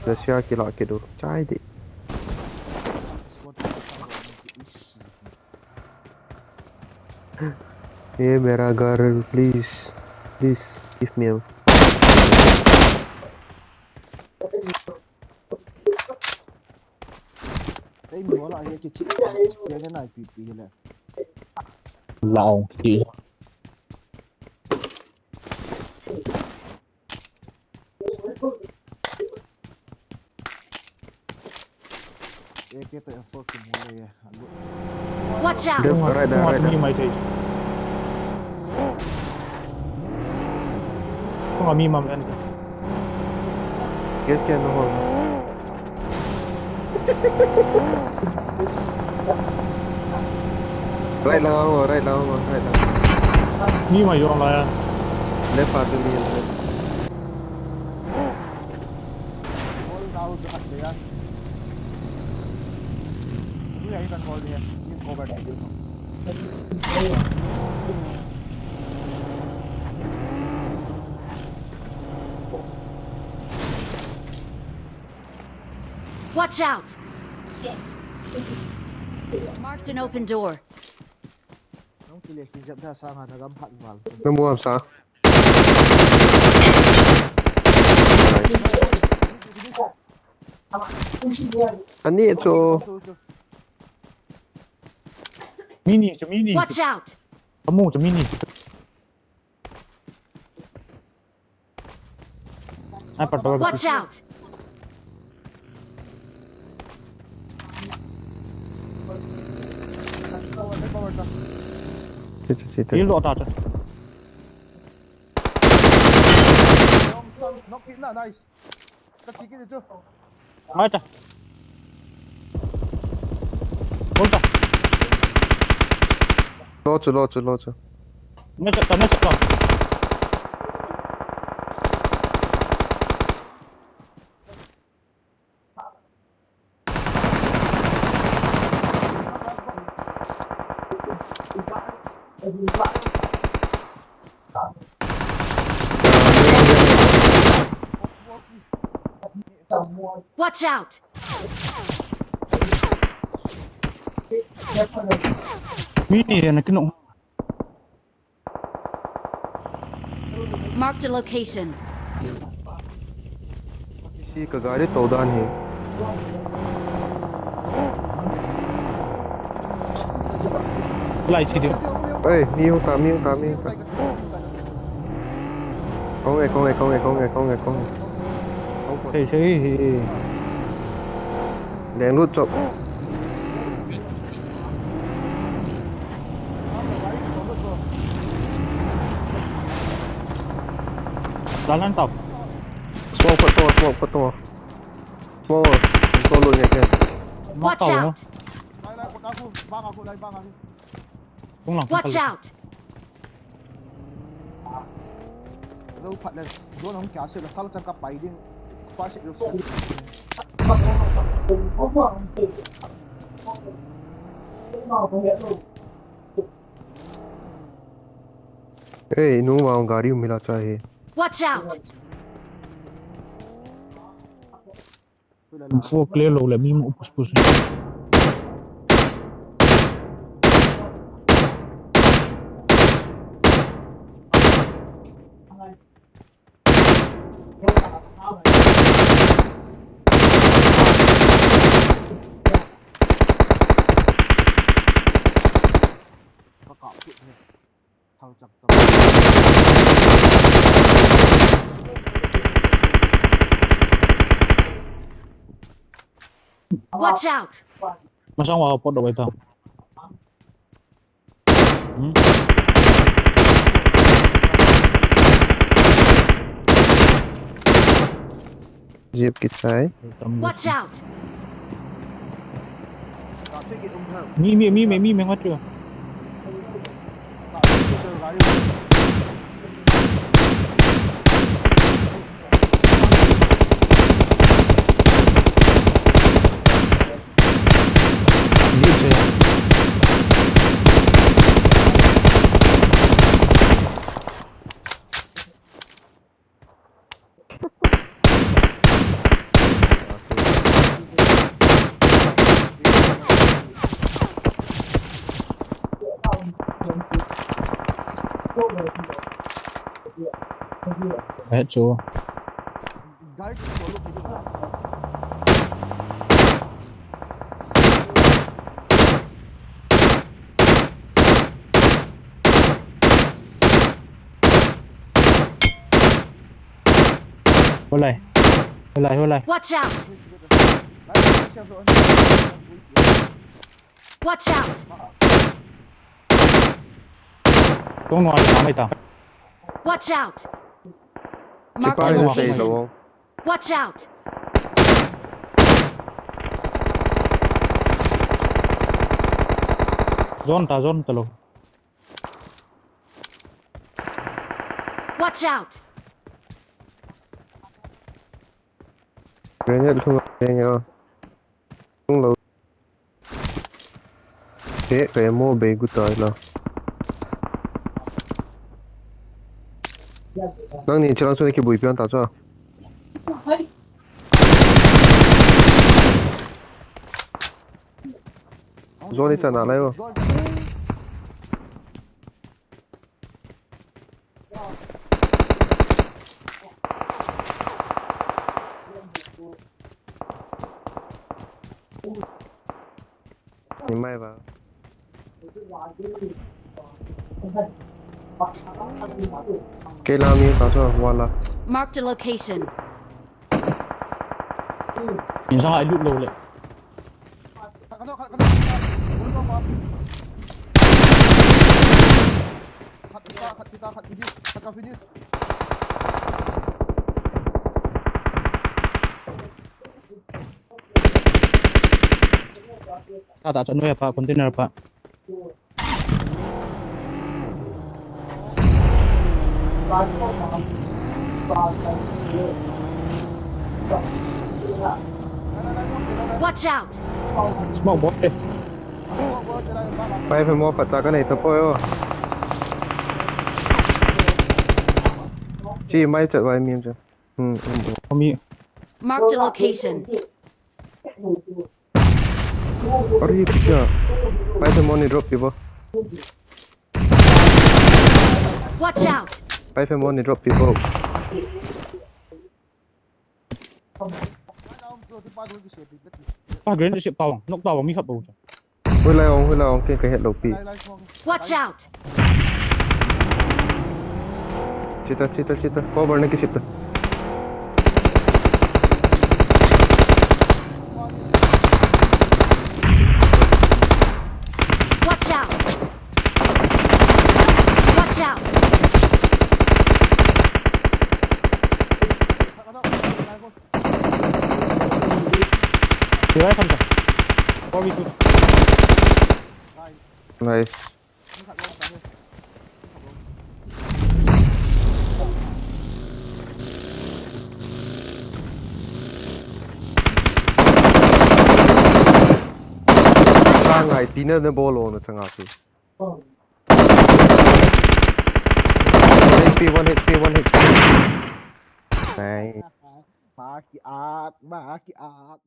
الاشياء كلا كده عادي. ये मेरा घर please please give me Ê, mình nói lại cái chị cái này bị này Lộn chị. cái tụi em phốt cùng đây. Watch out! Yes, right there, right there. Mày thì không có mi mà anh. Yes, can no hold. Right now, right now, right now. Mi mày dùng là Left part of me, left. Đâu được hẳn đấy á. Cứ ấy đang coi đi, nhưng cô bạn được không? Watch out! Marked an open door. Không chỉ liệt dậm ra sang hàng găm hận vào. Nó mua làm sao? Anh đi cho mini cho mini. Watch out! Kamu cho mini. Ai patah Watch out! Đi lộ tao cho. Nó kỹ là này. Các chị kia được chưa? Mai ta. Hold ta. lo cho. Nó sẽ còn. Watch out! Mini này cái nụ. Marked a location. किसी का गाड़ी तोड़ा नहीं. Lại chỉ được. Ê, miêu cả. Con này. Thì Đèn nút chụp. jalan tau. Smoke petua. Smoke luôn nha kìa. Watch out! Lại của aku, bang aku. Cũng lòng. Watch out! Đâu phải là đốn không kéo sự là thao chân cặp bảy đi. Qua sự được. Ê, nó vào गाड़ी में मिला चाहिए. Watch out! Info clear lo là mi một pus. Thao chặt Watch out! Masang vào pot đâu tao. Jeep cái trái. Watch out! Mi ngon chưa? Hết chưa? Direct solo kayo ba? Hôn lại. Watch out! Watch out! Xuống ngoài đi mày tao. Watch out! Chỉ Marked ba a là xây location. đồ. Watch out! Zone ta luôn. Watch out! Cái nhất không nghe nhau. Không lâu. Thế cái mua bể của tôi là. Nang ni chalang sunai ki bui pian ta cha. Zone ni chana lai wo. Ni mai ba. Cái làm gì ta cha wala. Marked a location. Nhìn sang lại lụt lồ lại. Ta tak trận apa container apa. Watch out! Smoke bot đi. Phải mua phải ta cái này tập ơi. Chỉ mai chợ vài miếng chứ. Không bị. Marked a location. Ở đây kìa. Phải mua này drop đi bo. Watch out! Phải mua này drop đi bo. Grenade ship tao, nok tao mi khắp bầu. Hơi lai ông cái hệ đầu pi. Watch out! Cita. Forward này cái ship ta. Watch out! Watch out! Thì đấy thằng sao? Có bị tụt. Nice. Sang ngày tí nữa nó bolo nó chẳng hạn. 1 HP. Nice. Maki at.